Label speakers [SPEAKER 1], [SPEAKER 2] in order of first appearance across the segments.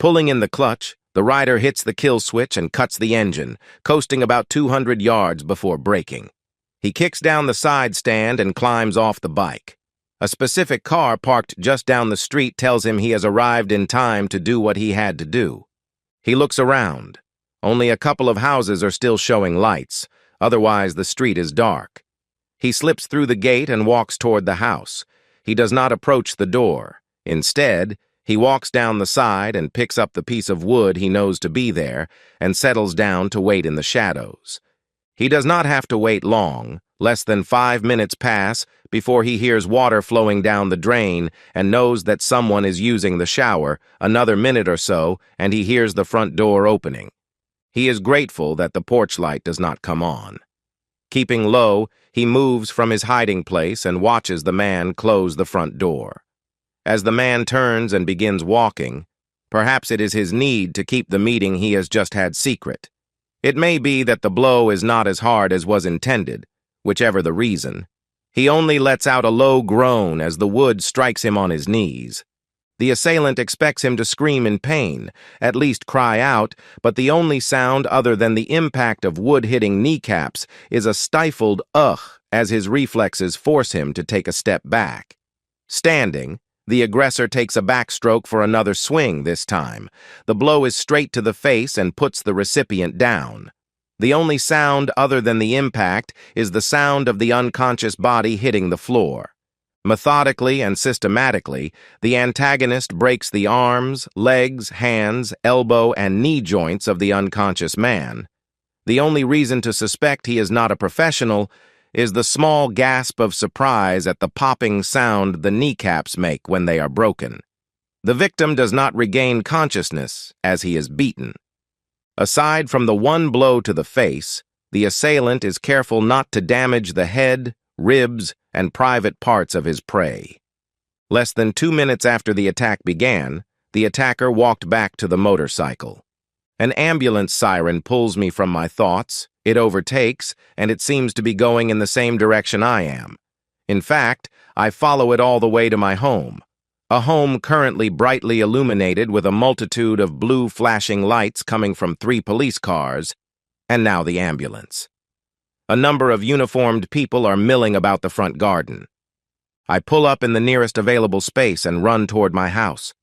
[SPEAKER 1] Pulling in the clutch, the rider hits the kill switch and cuts the engine, coasting about 200 yards before braking. He kicks down the side stand and climbs off the bike. A specific car parked just down the street tells him he has arrived in time to do what he had to do. He looks around. Only a couple of houses are still showing lights, otherwise the street is dark. He slips through the gate and walks toward the house. He does not approach the door. Instead, he walks down the side and picks up the piece of wood he knows to be there and settles down to wait in the shadows. He does not have to wait long. Less than 5 minutes pass before he hears water flowing down the drain and knows that someone is using the shower. Another minute or so, and he hears the front door opening. He is grateful that the porch light does not come on. Keeping low, he moves from his hiding place and watches the man close the front door. As the man turns and begins walking, perhaps it is his need to keep the meeting he has just had secret. It may be that the blow is not as hard as was intended, whichever the reason. He only lets out a low groan as the wood strikes him on his knees. The assailant expects him to scream in pain, at least cry out, but the only sound other than the impact of wood hitting kneecaps is a stifled ugh as his reflexes force him to take a step back. Standing, the aggressor takes a backstroke for another swing this time. The blow is straight to the face and puts the recipient down. The only sound other than the impact is the sound of the unconscious body hitting the floor. Methodically and systematically, the antagonist breaks the arms, legs, hands, elbow, and knee joints of the unconscious man. The only reason to suspect he is not a professional is the small gasp of surprise at the popping sound the kneecaps make when they are broken. The victim does not regain consciousness as he is beaten. Aside from the one blow to the face, the assailant is careful not to damage the head, ribs, and private parts of his prey. Less than 2 minutes after the attack began, the attacker walked back to the motorcycle. An ambulance siren pulls me from my thoughts, it overtakes, and it seems to be going in the same direction I am. In fact, I follow it all the way to my home. A home currently brightly illuminated with a multitude of blue flashing lights coming from 3 police cars, and now the ambulance. A number of uniformed people are milling about the front garden. I pull up in the nearest available space and run toward my house.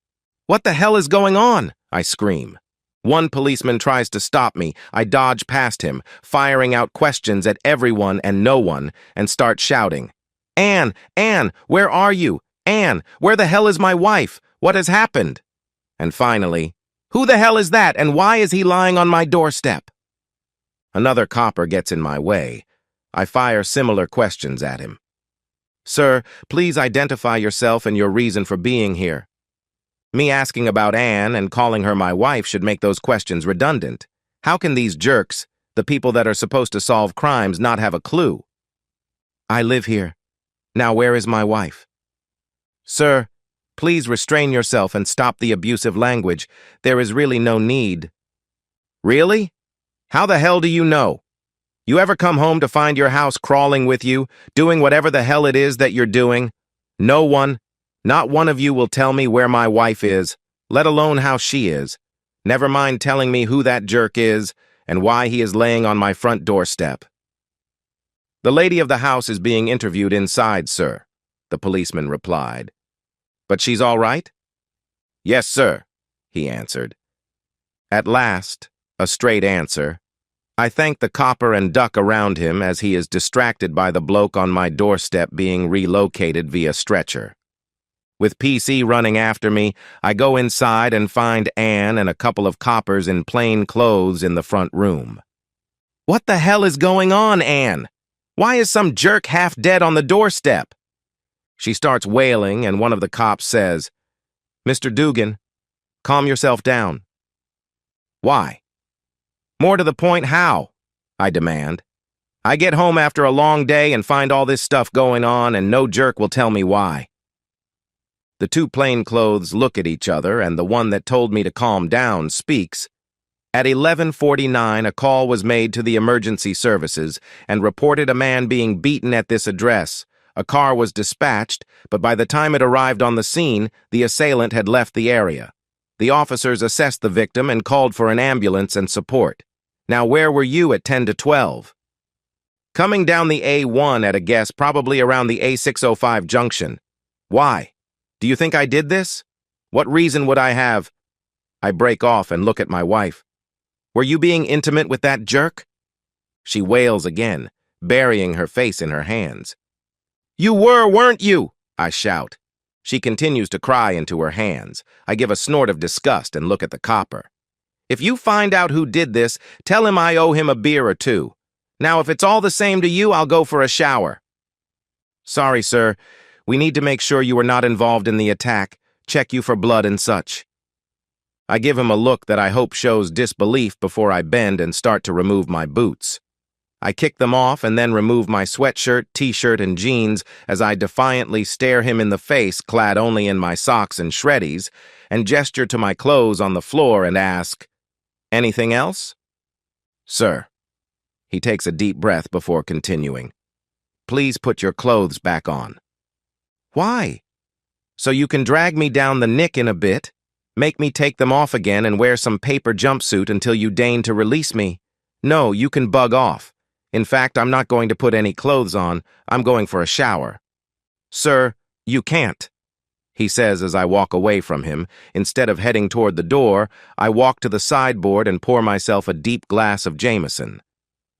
[SPEAKER 1] "What the hell is going on?" I scream. One policeman tries to stop me. I dodge past him, firing out questions at everyone and no one, and start shouting, Anne, where are you? Anne, where the hell is my wife? What has happened?" And finally, "Who the hell is that, and why is he lying on my doorstep?" Another copper gets in my way. I fire similar questions at him. "Sir, please identify yourself and your reason for being here." Me asking about Anne and calling her my wife should make those questions redundant. How can these jerks, the people that are supposed to solve crimes, not have a clue? "I live here. Now where is my wife?" "Sir, please restrain yourself and stop the abusive language. There is really no need." "Really? How the hell do you know? You ever come home to find your house crawling with you, doing whatever the hell it is that you're doing? No one, not one of you will tell me where my wife is, let alone how she is. Never mind telling me who that jerk is and why he is laying on my front doorstep." "The lady of the house is being interviewed inside, sir," the policeman replied. "But she's all right?" "Yes, sir," he answered. At last, a straight answer. I thank the copper and duck around him as he is distracted by the bloke on my doorstep being relocated via stretcher. With PC running after me, I go inside and find Anne and a couple of coppers in plain clothes in the front room. "What the hell is going on, Anne? Why is some jerk half dead on the doorstep?" She starts wailing, and one of the cops says, "Mr. Dugan, calm yourself down." "Why?" "More to the point, how?" I demand. "I get home after a long day and find all this stuff going on, and no jerk will tell me why." The 2 plainclothes look at each other, and the one that told me to calm down speaks. At 11:49, a call was made to the emergency services and reported a man being beaten at this address. A car was dispatched, but by the time it arrived on the scene, the assailant had left the area. The officers assessed the victim and called for an ambulance and support. Now, where were you at 10 to 12? Coming down the A1 at a guess, probably around the A605 junction. Why? Do you think I did this? What reason would I have? I break off and look at my wife. Were you being intimate with that jerk? She wails again, burying her face in her hands. You were, weren't you? I shout. She continues to cry into her hands. I give a snort of disgust and look at the copper. If you find out who did this, tell him I owe him a beer or two. Now, if it's all the same to you, I'll go for a shower. Sorry, sir. We need to make sure you were not involved in the attack, check you for blood and such. I give him a look that I hope shows disbelief before I bend and start to remove my boots. I kick them off and then remove my sweatshirt, t-shirt, and jeans as I defiantly stare him in the face, clad only in my socks and shreddies, and gesture to my clothes on the floor and ask, "Anything else?" "Sir." He takes a deep breath before continuing. "Please put your clothes back on." "Why?" "So you can drag me down the nick in a bit, make me take them off again and wear some paper jumpsuit until you deign to release me. No, you can bug off. In fact, I'm not going to put any clothes on. I'm going for a shower." "Sir, you can't," he says as I walk away from him. Instead of heading toward the door, I walk to the sideboard and pour myself a deep glass of Jameson.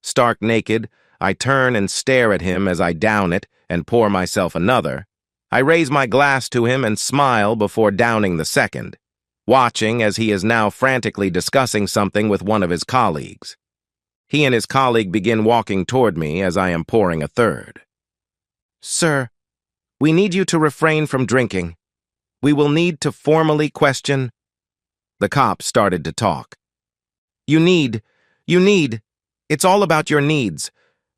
[SPEAKER 1] Stark naked, I turn and stare at him as I down it and pour myself another. I raise my glass to him and smile before downing the second, watching as he is now frantically discussing something with one of his colleagues. He and his colleague begin walking toward me as I am pouring a third. "Sir, we need you to refrain from drinking. We will need to formally question—" The cop started to talk. You need. It's all about your needs.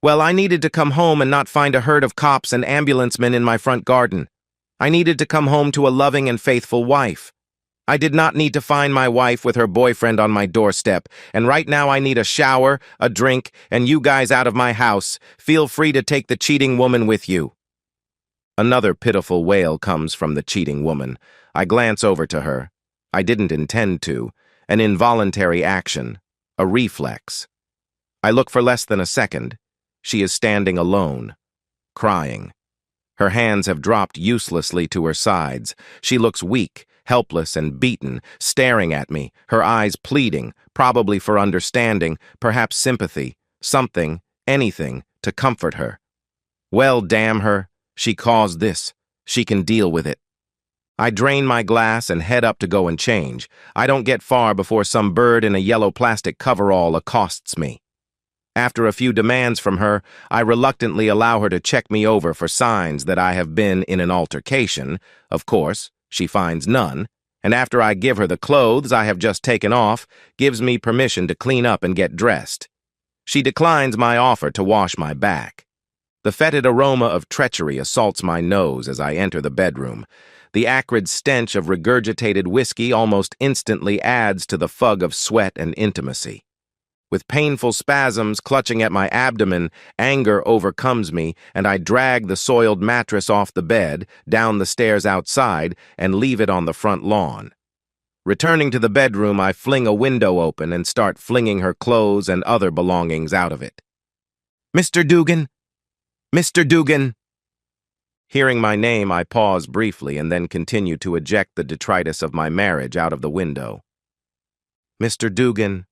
[SPEAKER 1] Well, I needed to come home and not find a herd of cops and ambulancemen in my front garden. I needed to come home to a loving and faithful wife. I did not need to find my wife with her boyfriend on my doorstep, and right now I need a shower, a drink, and you guys out of my house. Feel free to take the cheating woman with you." Another pitiful wail comes from the cheating woman. I glance over to her. I didn't intend to. An involuntary action. A reflex. I look for less than a second. She is standing alone, crying. Her hands have dropped uselessly to her sides. She looks weak, helpless and beaten, staring at me, her eyes pleading, probably for understanding, perhaps sympathy, something, anything, to comfort her. Well, damn her. She caused this. She can deal with it. I drain my glass and head up to go and change. I don't get far before some bird in a yellow plastic coverall accosts me. After a few demands from her, I reluctantly allow her to check me over for signs that I have been in an altercation. Of course, she finds none, and after I give her the clothes I have just taken off, gives me permission to clean up and get dressed. She declines my offer to wash my back. The fetid aroma of treachery assaults my nose as I enter the bedroom. The acrid stench of regurgitated whiskey almost instantly adds to the fug of sweat and intimacy. With painful spasms clutching at my abdomen, anger overcomes me, and I drag the soiled mattress off the bed, down the stairs outside, and leave it on the front lawn. Returning to the bedroom, I fling a window open and start flinging her clothes and other belongings out of it. "Mr. Dugan! Mr. Dugan!" Hearing my name, I pause briefly and then continue to eject the detritus of my marriage out of the window. "Mr. Dugan."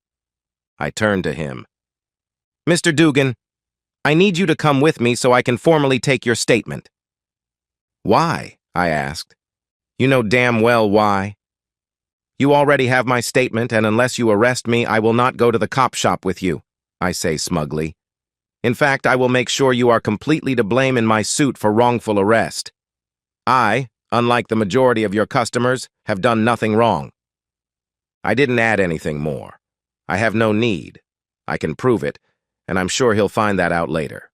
[SPEAKER 1] I turn to him. "Mr. Dugan, I need you to come with me so I can formally take your statement." "Why?" I asked. "You know damn well why." "You already have my statement, and unless you arrest me, I will not go to the cop shop with you," I say smugly. "In fact, I will make sure you are completely to blame in my suit for wrongful arrest. I, unlike the majority of your customers, have done nothing wrong." I didn't add anything more. I have no need. I can prove it, and I'm sure he'll find that out later.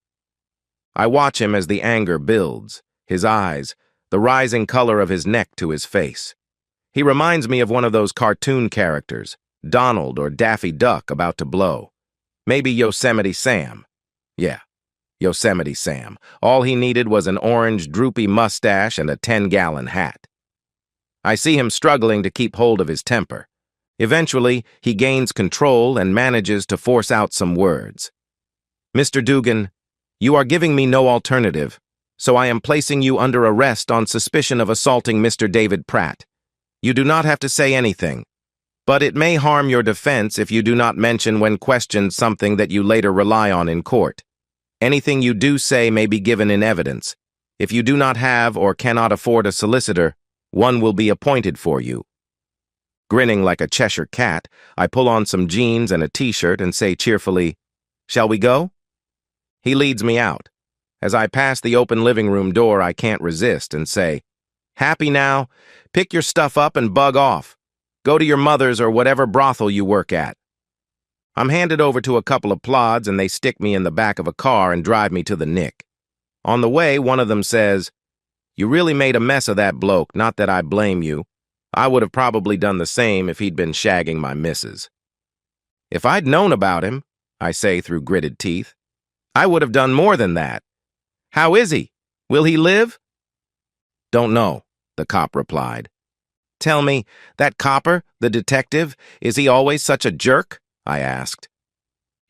[SPEAKER 1] I watch him as the anger builds, his eyes, the rising color of his neck to his face. He reminds me of one of those cartoon characters, Donald or Daffy Duck about to blow. Maybe Yosemite Sam. Yeah, Yosemite Sam. All he needed was an orange, droopy mustache and a 10-gallon hat. I see him struggling to keep hold of his temper. Eventually, he gains control and manages to force out some words. "Mr. Dugan, you are giving me no alternative, so I am placing you under arrest on suspicion of assaulting Mr. David Pratt. You do not have to say anything, but it may harm your defense if you do not mention when questioned something that you later rely on in court. Anything you do say may be given in evidence. If you do not have or cannot afford a solicitor, one will be appointed for you." Grinning like a Cheshire cat, I pull on some jeans and a t-shirt and say cheerfully, "Shall we go?" He leads me out. As I pass the open living room door, I can't resist and say, "Happy now? Pick your stuff up and bug off. Go to your mother's or whatever brothel you work at." I'm handed over to a couple of plods and they stick me in the back of a car and drive me to the Nick. On the way, one of them says, "You really made a mess of that bloke, not that I blame you. I would have probably done the same if he'd been shagging my missus." "If I'd known about him," I say through gritted teeth, "I would have done more than that. How is he? Will he live?" "Don't know," the cop replied. "Tell me, that copper, the detective, is he always such a jerk?" I asked.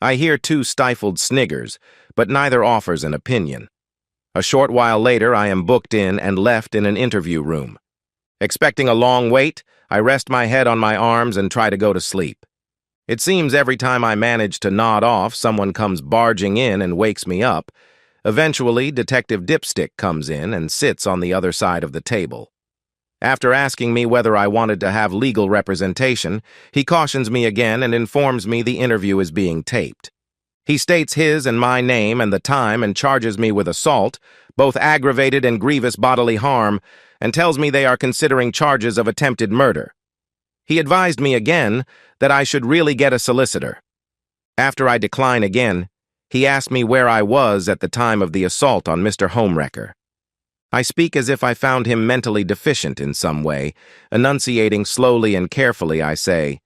[SPEAKER 1] I hear two stifled sniggers, but neither offers an opinion. A short while later, I am booked in and left in an interview room. Expecting a long wait, I rest my head on my arms and try to go to sleep. It seems every time I manage to nod off, someone comes barging in and wakes me up. Eventually, Detective Dipstick comes in and sits on the other side of the table. After asking me whether I wanted to have legal representation, he cautions me again and informs me the interview is being taped. He states his and my name and the time and charges me with assault, both aggravated and grievous bodily harm, and tells me they are considering charges of attempted murder. He advised me again that I should really get a solicitor. After I decline again, he asked me where I was at the time of the assault on Mr. Homewrecker. I speak as if I found him mentally deficient in some way. Enunciating slowly and carefully, I say,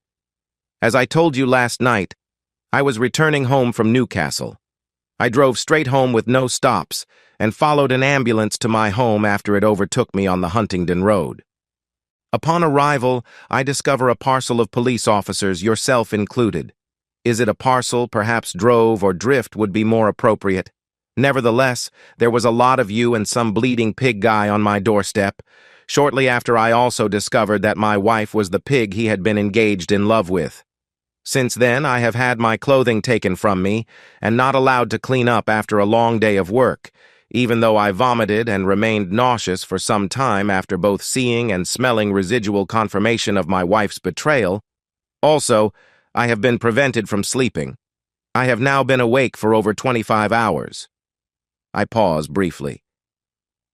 [SPEAKER 1] "As I told you last night, I was returning home from Newcastle. I drove straight home with no stops and followed an ambulance to my home after it overtook me on the Huntingdon Road. Upon arrival, I discover a parcel of police officers, yourself included. Is it a parcel, perhaps drove or drift would be more appropriate? Nevertheless, there was a lot of you and some bleeding pig guy on my doorstep. Shortly after, I also discovered that my wife was the pig he had been engaged in love with. Since then, I have had my clothing taken from me and not allowed to clean up after a long day of work, even though I vomited and remained nauseous for some time after both seeing and smelling residual confirmation of my wife's betrayal. Also, I have been prevented from sleeping. I have now been awake for over 25 hours. I pause briefly.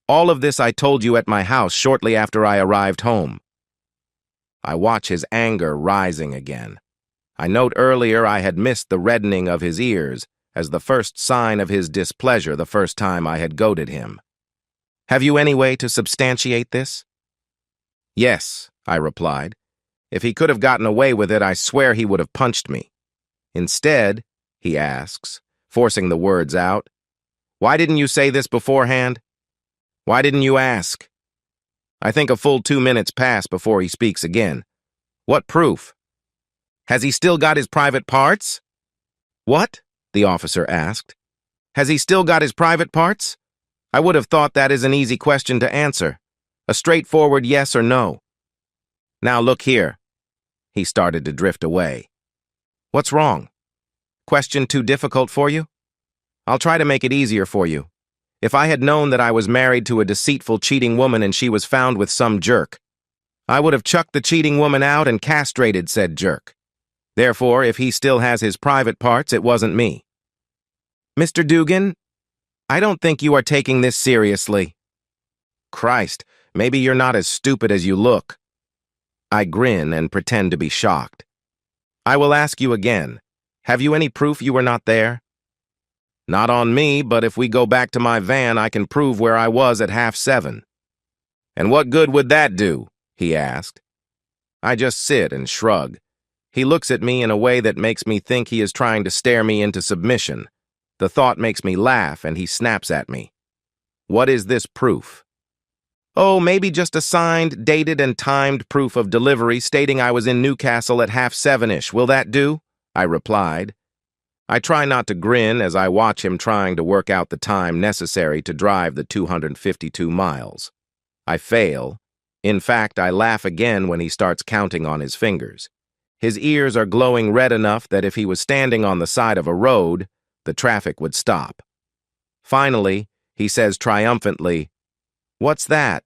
[SPEAKER 1] All of this I told you at my house shortly after I arrived home. I watch his anger rising again. I note earlier I had missed the reddening of his ears as the first sign of his displeasure the first time I had goaded him. Have you any way to substantiate this? Yes, I replied. If he could have gotten away with it, I swear he would have punched me. Instead, he asks, forcing the words out, why didn't you say this beforehand? Why didn't you ask? I think a full 2 minutes pass before he speaks again. What proof? Has he still got his private parts? What? The officer asked. Has he still got his private parts? I would have thought that is an easy question to answer. A straightforward yes or no. Now look here. He started to drift away. What's wrong? Question too difficult for you? I'll try to make it easier for you. If I had known that I was married to a deceitful, cheating woman and she was found with some jerk, I would have chucked the cheating woman out and castrated said jerk. Therefore, if he still has his private parts, it wasn't me. Mr. Dugan, I don't think you are taking this seriously. Christ, maybe you're not as stupid as you look. I grin and pretend to be shocked. I will ask you again. Have you any proof you were not there? Not on me, but if we go back to my van, I can prove where I was at 7:30. And what good would that do? He asked. I just sit and shrug. He looks at me in a way that makes me think he is trying to stare me into submission. The thought makes me laugh, and he snaps at me. What is this proof? Oh, maybe just a signed, dated, and timed proof of delivery stating I was in Newcastle at 7:30-ish. Will that do? I replied. I try not to grin as I watch him trying to work out the time necessary to drive the 252 miles. I fail. In fact, I laugh again when he starts counting on his fingers. His ears are glowing red enough that if he was standing on the side of a road, the traffic would stop. Finally, he says triumphantly, "What's that?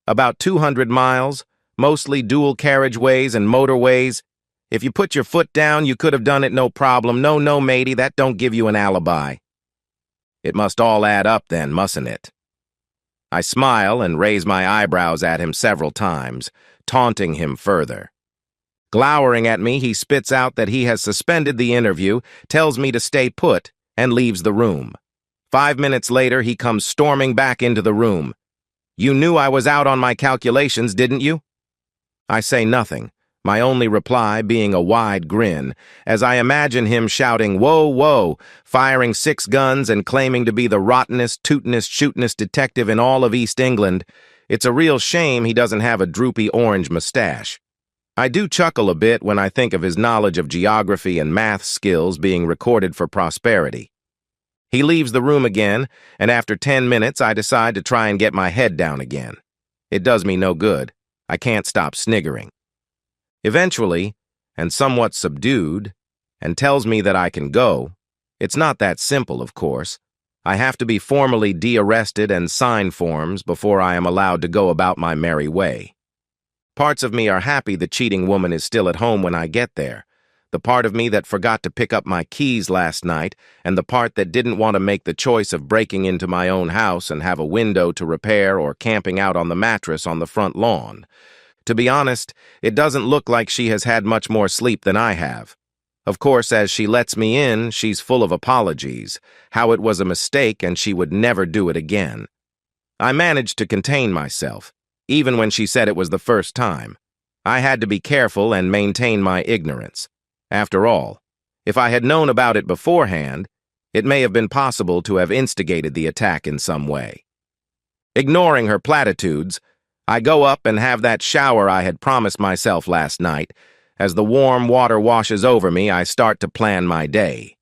[SPEAKER 1] About 200 miles, mostly dual carriageways and motorways. If you put your foot down, you could have done it no problem. No, matey, that don't give you an alibi." It must all add up then, mustn't it? I smile and raise my eyebrows at him several times, taunting him further. Glowering at me, he spits out that he has suspended the interview, tells me to stay put, and leaves the room. 5 minutes later, he comes storming back into the room. "You knew I was out on my calculations, didn't you?" I say nothing, my only reply being a wide grin, as I imagine him shouting, "Whoa, whoa," firing 6 guns and claiming to be the rottenest, tootinest, shootinest detective in all of East England. It's a real shame he doesn't have a droopy orange mustache. I do chuckle a bit when I think of his knowledge of geography and math skills being recorded for prosperity. He leaves the room again, and after 10 minutes, I decide to try and get my head down again. It does me no good. I can't stop sniggering. Eventually, and somewhat subdued, and tells me that I can go. It's not that simple, of course. I have to be formally de-arrested and sign forms before I am allowed to go about my merry way. Parts of me are happy the cheating woman is still at home when I get there. The part of me that forgot to pick up my keys last night, and the part that didn't want to make the choice of breaking into my own house and have a window to repair or camping out on the mattress on the front lawn. To be honest, it doesn't look like she has had much more sleep than I have. Of course, as she lets me in, she's full of apologies, how it was a mistake and she would never do it again. I managed to contain myself, even when she said it was the first time. I had to be careful and maintain my ignorance. After all, if I had known about it beforehand, it may have been possible to have instigated the attack in some way. Ignoring her platitudes, I go up and have that shower I had promised myself last night. As the warm water washes over me, I start to plan my day.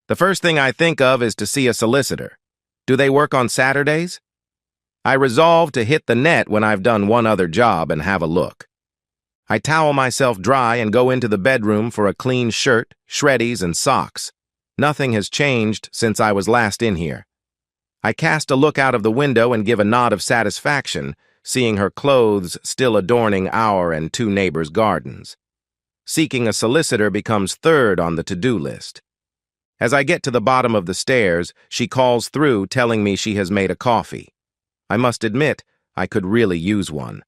[SPEAKER 1] The first thing I think of is to see a solicitor. Do they work on Saturdays? I resolve to hit the net when I've done one other job and have a look. I towel myself dry and go into the bedroom for a clean shirt, shreddies, and socks. Nothing has changed since I was last in here. I cast a look out of the window and give a nod of satisfaction, seeing her clothes still adorning our and 2 neighbors' gardens. Seeking a solicitor becomes third on the to-do list. As I get to the bottom of the stairs, she calls through telling me she has made a coffee. I must admit, I could really use one.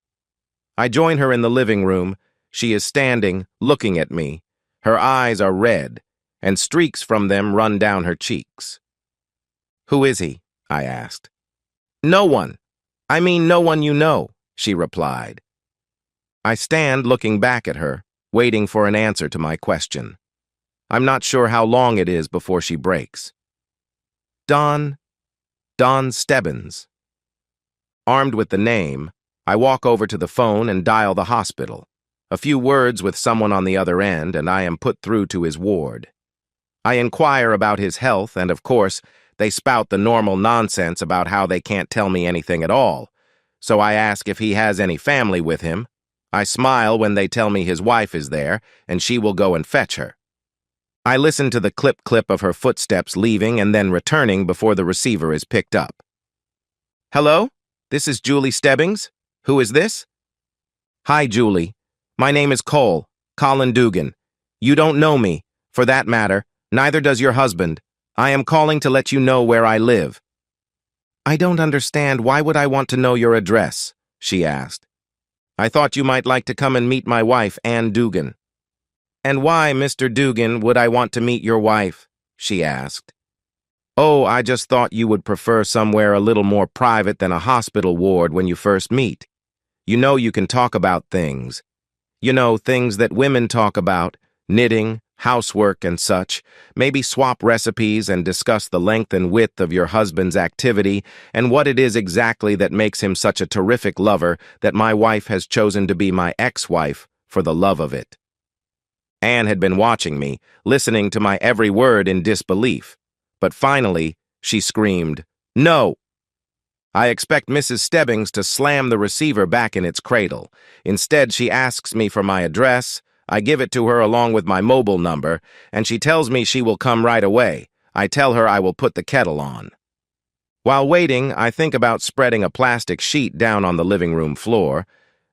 [SPEAKER 1] I join her in the living room. She is standing, looking at me. Her eyes are red, and streaks from them run down her cheeks. "Who is he?" I asked. "No one. I mean no one you know," she replied. I stand looking back at her, waiting for an answer to my question. I'm not sure how long it is before she breaks. Don Stebbins. Armed with the name, I walk over to the phone and dial the hospital. A few words with someone on the other end, and I am put through to his ward. I inquire about his health, and of course, they spout the normal nonsense about how they can't tell me anything at all. So I ask if he has any family with him. I smile when they tell me his wife is there, and she will go and fetch her. I listen to the clip-clip of her footsteps leaving and then returning before the receiver is picked up. "Hello? This is Julie Stebbings? Who is this?" "Hi, Julie. My name is Colin Dugan. You don't know me. For that matter, neither does your husband. I am calling to let you know where I live." "I don't understand. Why would I want to know your address?" she asked. "I thought you might like to come and meet my wife, Ann Dugan." "And why, Mr. Dugan, would I want to meet your wife?" she asked. "Oh, I just thought you would prefer somewhere a little more private than a hospital ward when you first meet. You know you can talk about things. You know, things that women talk about, knitting, housework and such, maybe swap recipes and discuss the length and width of your husband's activity and what it is exactly that makes him such a terrific lover that my wife has chosen to be my ex-wife for the love of it. Anne had been watching me, listening to my every word in disbelief. But finally, she screamed, "No!" I expect Mrs. Stebbings to slam the receiver back in its cradle. Instead, she asks me for my address. I give it to her along with my mobile number, and she tells me she will come right away. I tell her I will put the kettle on. While waiting, I think about spreading a plastic sheet down on the living room floor,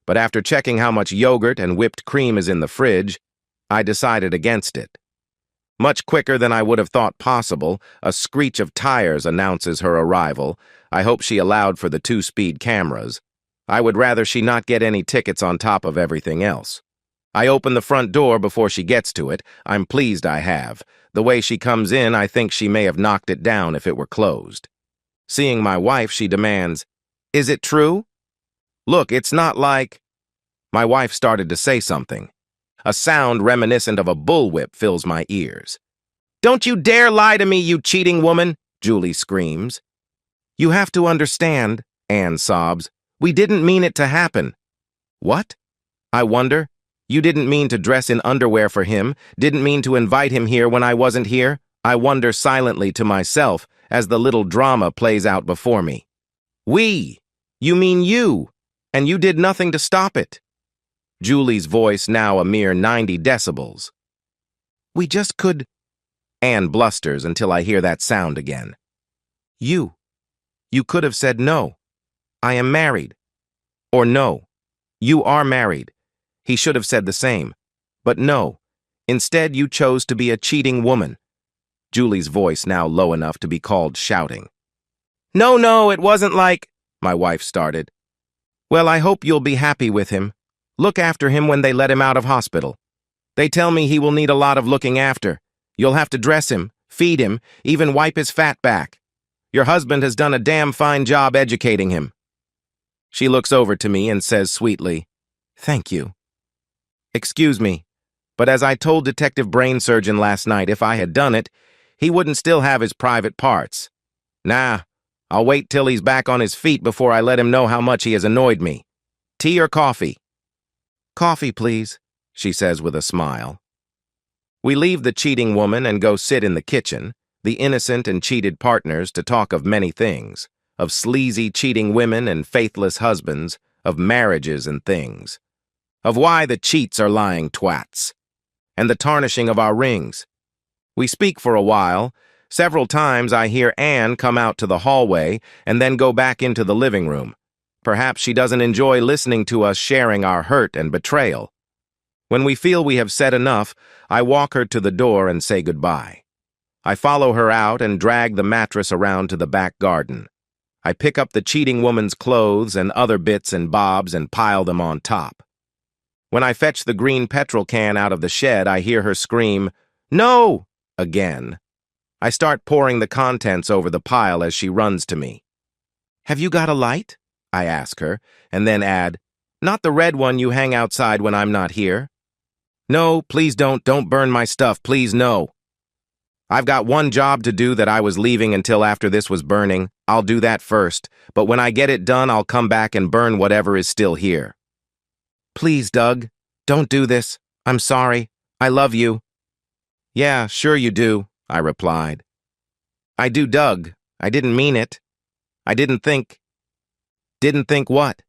[SPEAKER 1] but after checking how much yogurt and whipped cream is in the fridge, I decided against it. Much quicker than I would have thought possible, a screech of tires announces her arrival. I hope she allowed for the 2-speed cameras. I would rather she not get any tickets on top of everything else. I open the front door before she gets to it. I'm pleased I have. The way she comes in, I think she may have knocked it down if it were closed. Seeing my wife, she demands, "Is it true? Look, it's not like—" My wife started to say something. A sound reminiscent of a bullwhip fills my ears. "Don't you dare lie to me, you cheating woman!" Julie screams. "You have to understand," Anne sobs. "We didn't mean it to happen." "What?" I wonder. "You didn't mean to dress in underwear for him, didn't mean to invite him here when I wasn't here?" I wonder silently to myself as the little drama plays out before me. "We? You mean you? And you did nothing to stop it?" Julie's voice now a mere 90 decibels. "We just could—" Anne blusters until I hear that sound again. You could have said no. I am married. Or no. You are married. He should have said the same. But no. Instead, you chose to be a cheating woman. Julie's voice now low enough to be called shouting. No, it wasn't like—" my wife started. "Well, I hope you'll be happy with him. Look after him when they let him out of hospital. They tell me he will need a lot of looking after. You'll have to dress him, feed him, even wipe his fat back. Your husband has done a damn fine job educating him." She looks over to me and says sweetly, "Thank you." "Excuse me, but as I told Detective Brain Surgeon last night, if I had done it, he wouldn't still have his private parts. Nah, I'll wait till he's back on his feet before I let him know how much he has annoyed me. Tea or coffee?" "Coffee, please," she says with a smile. We leave the cheating woman and go sit in the kitchen, the innocent and cheated partners, to talk of many things, of sleazy cheating women and faithless husbands, of marriages and things, of why the cheats are lying twats, and the tarnishing of our rings. We speak for a while. Several times I hear Anne come out to the hallway and then go back into the living room. Perhaps she doesn't enjoy listening to us sharing our hurt and betrayal. When we feel we have said enough, I walk her to the door and say goodbye. I follow her out and drag the mattress around to the back garden. I pick up the cheating woman's clothes and other bits and bobs and pile them on top. When I fetch the green petrol can out of the shed, I hear her scream, "No!" again. I start pouring the contents over the pile as she runs to me. "Have you got a light?" I ask her, and then add, "Not the red one you hang outside when I'm not here?" "No, please don't burn my stuff, please no. I've got one job to do that I was leaving until after this was burning. I'll do that first, but when I get it done, I'll come back and burn whatever is still here." "Please, Doug, don't do this. I'm sorry. I love you." "Yeah, sure you do," I replied. "I do, Doug. I didn't mean it. I didn't think—" "Didn't think what?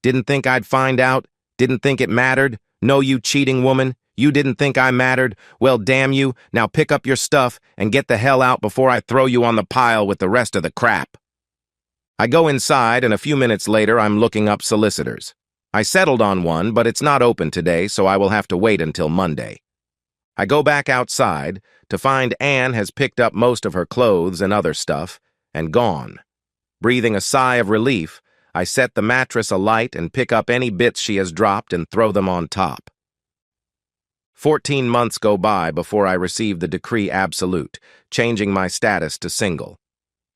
[SPEAKER 1] Didn't think I'd find out? Didn't think it mattered? No, you cheating woman. You didn't think I mattered? Well, damn you. Now pick up your stuff and get the hell out before I throw you on the pile with the rest of the crap." I go inside, and a few minutes later I'm looking up solicitors. I settled on one, but it's not open today, so I will have to wait until Monday. I go back outside to find Anne has picked up most of her clothes and other stuff and gone. Breathing a sigh of relief, I set the mattress alight and pick up any bits she has dropped and throw them on top. 14 months go by before I receive the decree absolute, changing my status to single.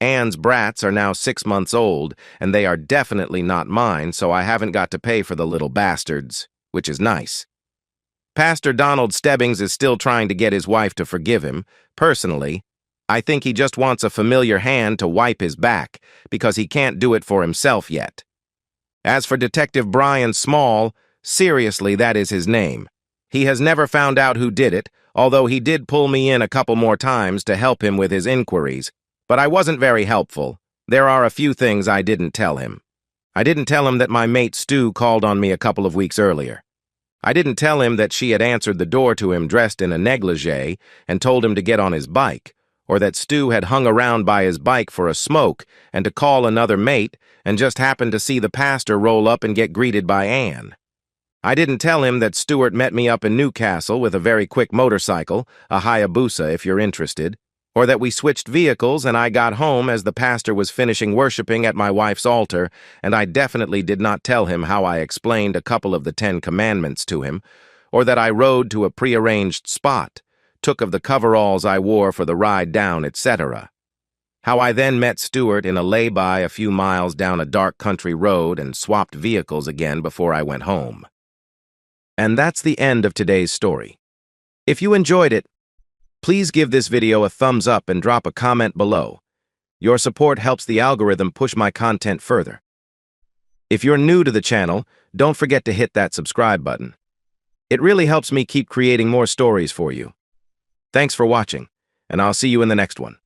[SPEAKER 1] Anne's brats are now 6 months old, and they are definitely not mine, so I haven't got to pay for the little bastards, which is nice. Pastor Donald Stebbings is still trying to get his wife to forgive him. Personally, I think he just wants a familiar hand to wipe his back because he can't do it for himself yet. As for Detective Brian Small, seriously, that is his name. He has never found out who did it, although he did pull me in a couple more times to help him with his inquiries. But I wasn't very helpful. There are a few things I didn't tell him. I didn't tell him that my mate Stu called on me a couple of weeks earlier. I didn't tell him that she had answered the door to him dressed in a negligee and told him to get on his bike, or that Stu had hung around by his bike for a smoke and to call another mate and just happened to see the pastor roll up and get greeted by Anne. I didn't tell him that Stuart met me up in Newcastle with a very quick motorcycle, a Hayabusa if you're interested, or that we switched vehicles and I got home as the pastor was finishing worshiping at my wife's altar, and I definitely did not tell him how I explained a couple of the 10 Commandments to him, or that I rode to a prearranged spot, took of the coveralls I wore for the ride down, etc. How I then met Stuart in a lay-by a few miles down a dark country road and swapped vehicles again before I went home. And that's the end of today's story. If you enjoyed it, please give this video a thumbs up and drop a comment below. Your support helps the algorithm push my content further. If you're new to the channel, don't forget to hit that subscribe button. It really helps me keep creating more stories for you. Thanks for watching, and I'll see you in the next one.